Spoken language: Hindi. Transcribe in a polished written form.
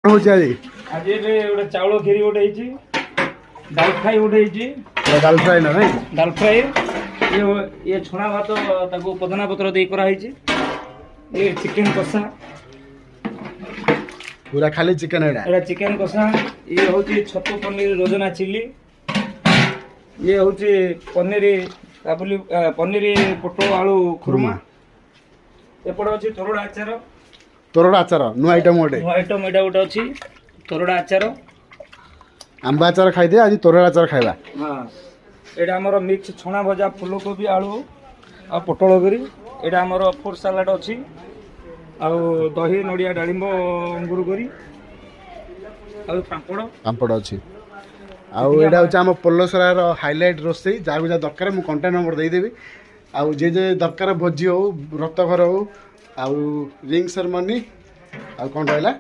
होची आज आज गोटे चाउल खीरी गोटे ହେଇଛି दाल फ्राई गोटे ହେଇଛି दाल फ्राई ना नहीं दाल फ्राई ये छुणा भात ताको पदना पत्र देई करा ହେଇଛି ये चिकन कषा पूरा खाली चिकन एटा चिकन कषा ये होची छतु पनीर रोजना चिल्ली ये होची पनीर काबुली पनीर पोटल आलू खुरमा एपड़ अछि तोरड़ा आचार नु आइटम गोटे आइटम एटा गोटे अछि तोरड़ा आचार आंबा आचार खाई दे आज तोरड़ा आचार खाइबा हाँ एटा हमर मिक्स छणा भजा फूलकोबी आलू आ पोटल करी एटा हमर फ्रूट सलाड अछि आ दही नडिया डालिंब अंगूर करी आ पापड़ अच्छी आउ एटा होचा हम पल्लसरार हाइलाइट रोसई जागु जा दरकार मु कांटेक्ट नंबर दे देबी आउ जे दरकार भोजी हो व्रत घर हो आउ रिंग सेरेमनी आउ कोन रहला